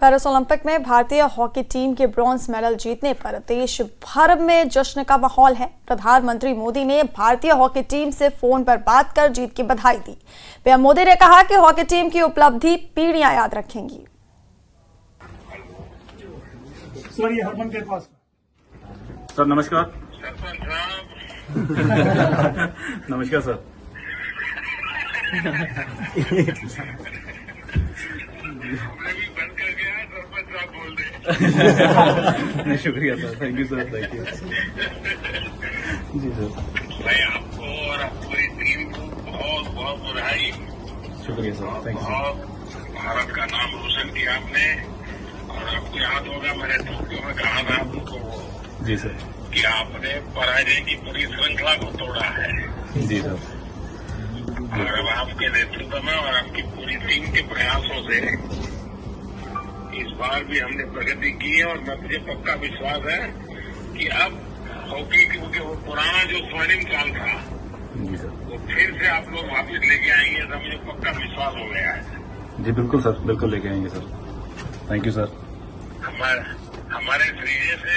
Paris Olympic में भारतीय hockey team के ब्रॉन्ज मेडल जीतने पर देश भर में जश्न का माहौल है। प्रधानमंत्री मोदी ने भारतीय हॉकी टीम से फोन पर बात कर जीत की बधाई दी। पीएम मोदी ने कहा कि हॉकी टीम की उपलब्धि पीढ़ियां याद रखेंगी। सर, ये हरमन के पास। सर नमस्कार। नमस्कार सर। नहीं, शुक्रिया sir, thank you sir, thank you. जी सर, मैं आपको और पूरी टीम को बहुत बहुत बधाई। शुक्रिया सर, थैंक यू। भारत का नाम रोशन किया आपने, और आपको याद होगा मैंने टोक्यो में कहा था आपको जी सर कि आपने पराजय की पूरी श्रृंखला को तोड़ा है। जी सर। और अब आपके नेतृत्व में और आपकी पूरी टीम के प्रयासों से इस बार भी हमने प्रगति की है, और मुझे पक्का विश्वास है कि अब हॉकी, क्योंकि वो पुराना जो स्वर्णिम काल था जी सर, वो फिर से आप लोग वापिस लेके आएंगे, तो मुझे पक्का विश्वास हो गया है। जी बिल्कुल सर, बिल्कुल लेके आएंगे सर, थैंक यू सर। हमारे श्रीजय से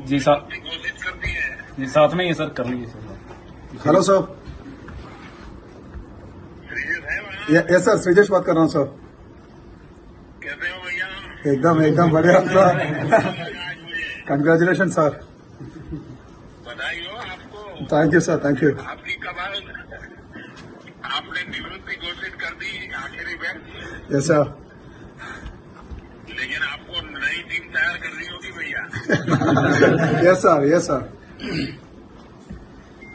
जी सर, घोषित कर दी है। जी साथ में ही सर, कर लीजिए सर। Hello sir. श्रीजय है वहाँ? यस सर, श्रीजेश बात कर रहा हूँ सर। कैसे हो भैया? एकदम बढ़िया सर। Congratulation sir. बधाई हो आपको। Thank you sir, thank you. आपकी कमाल, आपने निवृत्ति घोषित कर दी आखिरी में। Yes sir. लेकिन आपको नई टीम तैयार करनी होगी भैया। Yes sir, yes sir.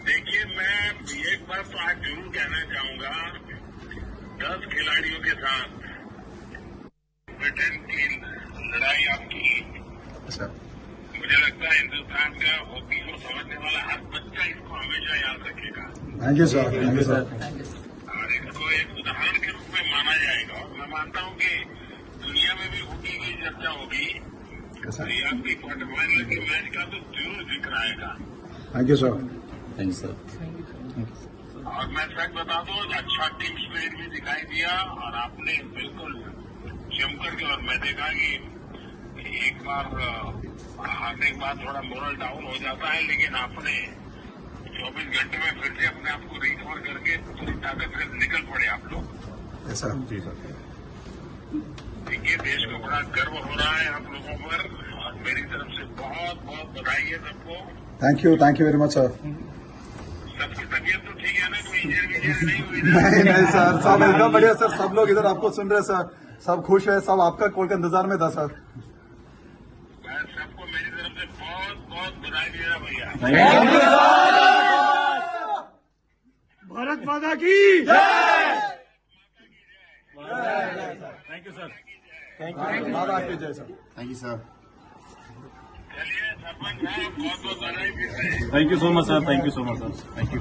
देखिए, मैं एक बात तो आज जरूर कहना चाहूंगा, 10 खिलाड़ियों के साथ ब्रिटेन की लड़ाई आपकी, मुझे लगता है हिंदुस्तान का हॉकी को समझने वाला हर बच्चा इसको हमेशा याद रखेगा। Thank you sir, thank you sir. और इसको एक उदाहरण के रूप में माना जाएगा, और मैं मानता हूं कि दुनिया में भी हॉकी की चर्चा होगी तो ये आपकी क्वार्टर फाइनल के मैच का तो जरूर जिक्र आएगा। Thank you sir. Thank you sir. और मैं सच बता दूं, अच्छा टीम स्पिरिट भी दिखाई दिया, और आपने बिल्कुल जमकर के, और मैं देखा कि एक बार हारने के बाद थोड़ा मोरल डाउन हो जाता है, लेकिन आपने 24 घंटे में फिर से अपने आप को रिकवर करके पूरी ताकत से निकल पड़े आप लोग। Yes sir. जी सर। देखिए, देश को बड़ा गर्व हो रहा है आप लोगों पर, और मेरी तरफ से बहुत बहुत बधाई है सबको। Thank you very much sir. सबकी तबीयत तो ठीक है ना? कोई इंजरी नहीं हुई? नहीं सर, सब एकदम बढ़िया सर। सब लोग इधर आपको सुन रहे सर, सब खुश है, सब आपका कॉल का इंतजार में था सर। मैं सबको मेरी तरफ से बहुत बहुत बधाई दे रहा भैया। भारत माता की जय। Thank you sir. आपकी जय सर। Thank you sir. चलिए सरपंच साहब, बहुत बहुत बधाई फिर से। Thank you so much sir, thank you so much sir, thank you.